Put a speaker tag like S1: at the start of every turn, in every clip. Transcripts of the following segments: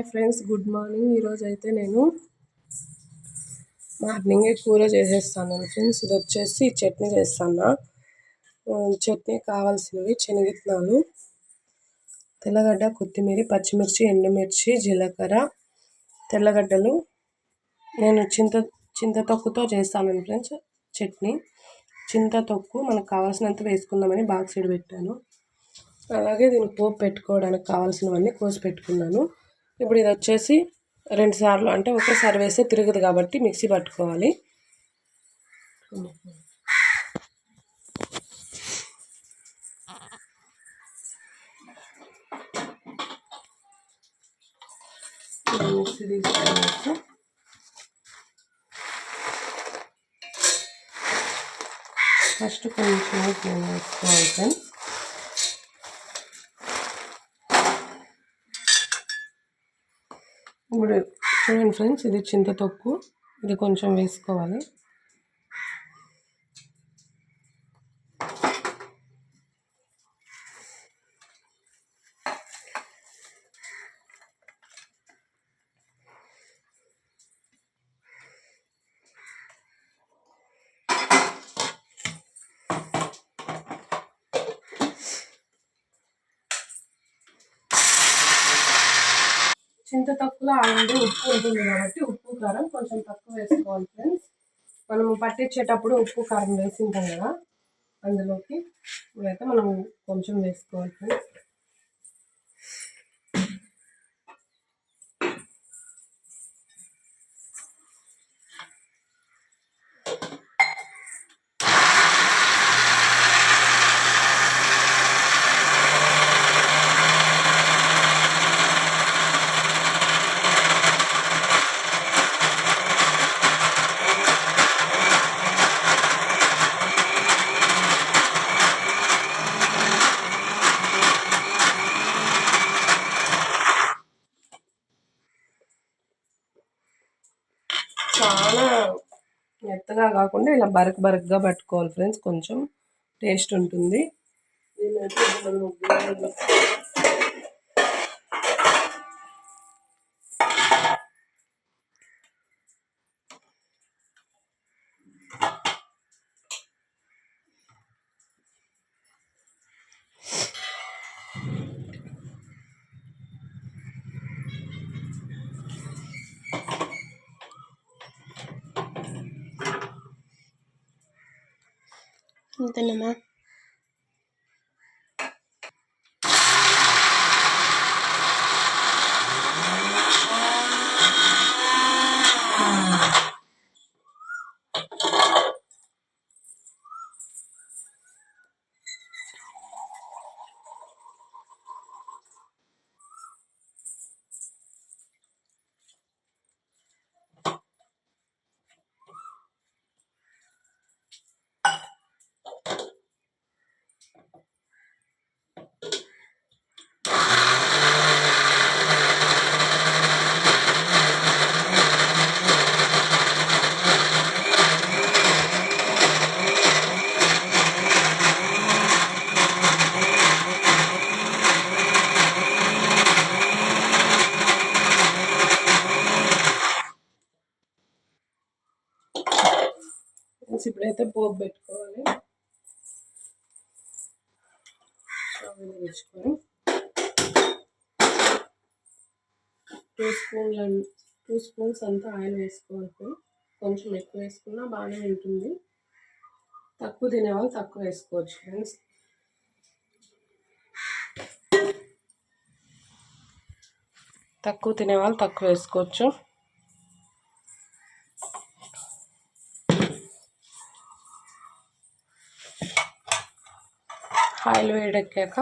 S1: Hi friends, good morning. ఈరోజు అయితే నేను మార్నింగే కూర చేసేస్తాను ఫ్రెండ్స్. ఇది వచ్చేసి చట్నీ చేస్తాను. చట్నీ కావాల్సినవి శనగిత్తనాలు, తెల్లగడ్డ, కొత్తిమీర, పచ్చిమిర్చి, ఎండుమిర్చి, జీలకర్ర, తెల్లగడ్డలు. నేను చింతతొక్కుతో చేస్తాను ఫ్రెండ్స్ చట్నీ. చింతతొక్కు మనకు కావాల్సినంత వేసుకుందామని బాక్స్ సైడ్ పెట్టాను. అలాగే దీనికి పోపు పెట్టుకోవడానికి కావాల్సినవన్నీ కోసి పెట్టుకున్నాను. ఇప్పుడు ఇది వచ్చేసి 2 సార్లు అంటే ఒకసారి వేస్తే తిరగదు కాబట్టి మిక్సీ పట్టుకోవాలి. మిక్సీ తీసుకోవచ్చు. ఫస్ట్ కొంచెం వేసుకోవాలి ఫ్రెండ్స్. ఇప్పుడు చూడండి ఫ్రెండ్స్, ఇది చింతతొక్కు, ఇది కొంచెం వేసుకోవాలి. చింతతొక్కులో ఆల్రెడీ ఉప్పు ఉంటుంది కాబట్టి ఉప్పు కారం కొంచెం తక్కువ వేసుకోవాలి ఫ్రెండ్స్. మనము పట్టించేటప్పుడు ఉప్పు కారం వేసింటాం కదా, అందులోకి ఇప్పుడైతే మనం కొంచెం వేసుకోవాలి ఫ్రెండ్స్. చాలా మెత్తగా కాకుండా ఇలా బరకగా పట్టుకోవాలి ఫ్రెండ్స్, కొంచెం టేస్ట్ ఉంటుంది. అంతేనమ్మా. ఇప్పుడైతే పోపు పెట్టుకోవాలి. తెచ్చుకొని 2 స్పూన్స్ అంతా ఆయిల్ వేసుకోవాలి. కొంచెం ఎక్కువ వేసుకున్నా బాగానే ఉంటుంది. తక్కువ తినేవాళ్ళు తక్కువ వేసుకోవచ్చు ఫ్రెండ్స్. తక్కువ తినేవాళ్ళు తక్కువ వేసుకోవచ్చు. ఆయిల్ వేడెక్కాక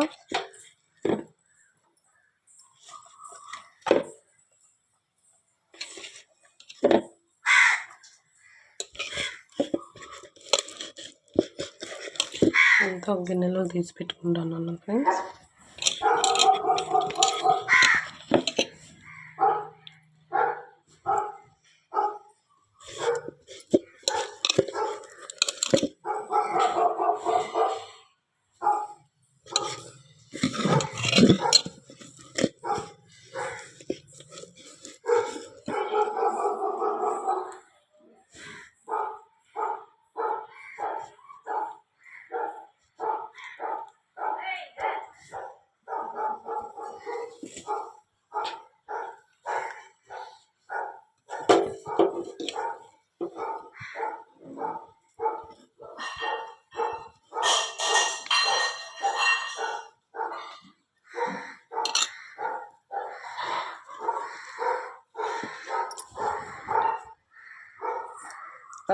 S1: అంతా గిన్నెలో తీసి పెట్టుకుంటాను ఫ్రెండ్స్.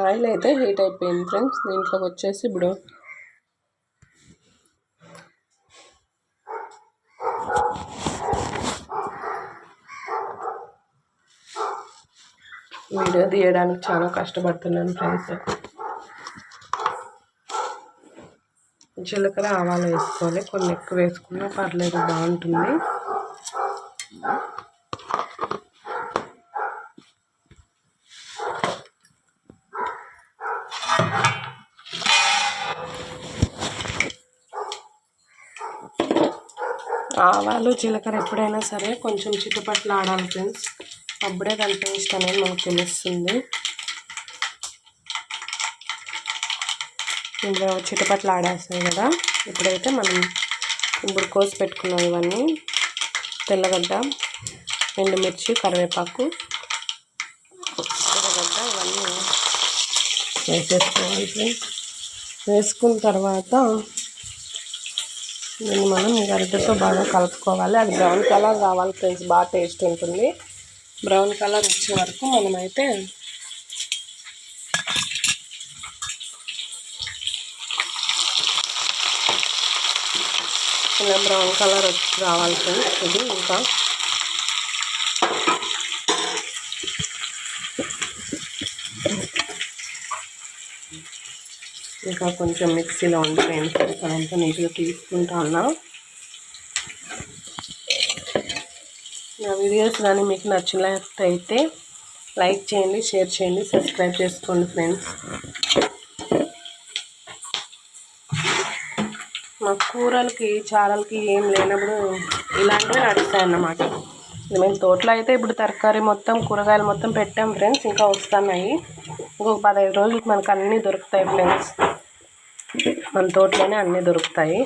S1: ఆయిల్ అయితే హీట్ అయిపోయింది ఫ్రెండ్స్. దీంట్లోకి వచ్చేసి ఇప్పుడు వీడియో తీయడానికి చాలా కష్టపడుతున్నాను ఫ్రెండ్స్. జీలకర్ర ఆవాలు వేసుకోవాలి, కొన్ని ఎక్కువ వేసుకున్నా పర్లేదు, బాగుంటుంది. ఆవాలు జీలకర్ర ఎప్పుడైనా సరే కొంచెం చిటపట్లు ఆడాలి ఫ్రెండ్స్, అప్పుడే దాని టేస్ట్ అనేది మనకు తెలుస్తుంది. ఇందులో చిటపట్లు ఆడేస్తాయి కదా. ఇప్పుడైతే మనం ఇప్పుడు కోసి పెట్టుకున్నాం ఇవన్నీ, తెల్లగడ్డ, ఎండుమిర్చి, కరివేపాకు, తెల్లగడ్డ ఇవన్నీ వేసేసుకోవాలి ఫ్రెండ్స్. వేసుకున్న తర్వాత దీన్ని మనం గరిటెతో బాగా కలుపుకోవాలి. అది బ్రౌన్ కలర్ రావాలి ఫ్రెండ్స్, బాగా టేస్ట్ ఉంటుంది. బ్రౌన్ కలర్ వచ్చే వరకు మనమైతే ఇలా బ్రౌన్ కలర్ వచ్చి రావాలి ఫ్రెండ్స్. ఇది ఇంకా కొంచెం మిక్సీలో ఉండిపోయింది ఫ్రెండ్స్, అదంతా నీట్గా తీసుకుంటా ఉన్నా. నా వీడియోస్ కానీ మీకు నచ్చినట్లయితే లైక్ చేయండి, షేర్ చేయండి, సబ్స్క్రైబ్ చేసుకోండి ఫ్రెండ్స్. మా కూరలకి చారలకి ఏం లేనప్పుడు ఇలాంటివి నడుస్తాయన్నమాట. మేము తోటలో అయితే ఇప్పుడు తరకారీ మొత్తం కూరగాయలు మొత్తం పెట్టాం ఫ్రెండ్స్, ఇంకా వస్తున్నాయి. ఇంకొక 15 రోజులకి మనకు అన్నీ దొరుకుతాయి ఫ్రెండ్స్. మన తోటలోనే అన్నీ దొరుకుతాయి.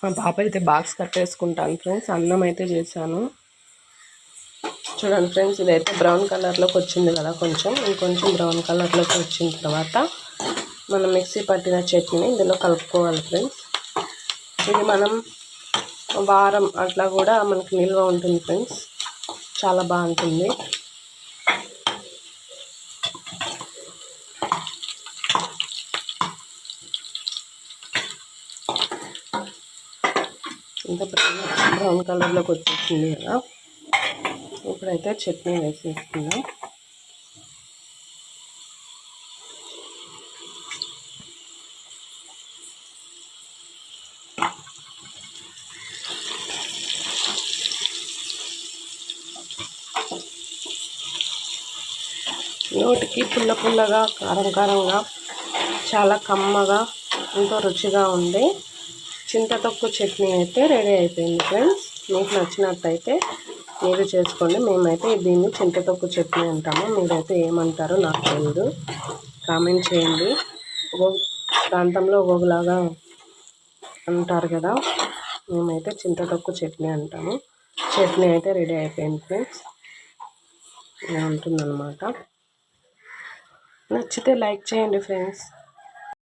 S1: మా పాప అయితే బాక్స్ కట్టేసుకుంటాను ఫ్రెండ్స్. అన్నం అయితే చేశాను చూడండి ఫ్రెండ్స్. ఇదైతే బ్రౌన్ కలర్లోకి వచ్చింది కదా, ఇంకొంచెం బ్రౌన్ కలర్లోకి వచ్చిన తర్వాత మనం మిక్సీ పట్టిన చట్నీని ఇందులో కలుపుకోవాలి ఫ్రెండ్స్. ఇది మనం వారం అట్లా కూడా మనకు నిల్వ ఉంటుంది ఫ్రెండ్స్, చాలా బాగుంటుంది. ఇంత బ్రౌన్ కలర్లోకి వచ్చేసింది కదా. ఇప్పుడైతే చట్నీ వేసేసుకుందాం. నోటికి పుల్ల పుల్లగా, కారం కారంగా, చాలా కమ్మగా, ఎంతో రుచిగా ఉంది చింతతొక్కు చట్నీ అయితే రెడీ అయిపోయింది ఫ్రెండ్స్. మీకు నచ్చినట్టయితే మీరు చేసుకోండి. మేమైతే దీన్ని చింతతొక్కు చట్నీ అంటాము, మీరైతే ఏమంటారో నాకు తెలియదు, కామెంట్ చేయండి. ప్రాంతంలో ఒక్కొక్కలాగా అంటారు కదా, మేమైతే చింతతొక్కు చట్నీ అంటాము. చట్నీ అయితే రెడీ అయిపోయింది ఫ్రెండ్స్, ఇలా ఉంటుందన్నమాట. నచ్చితే లైక్ చేయండి ఫ్రెండ్స్.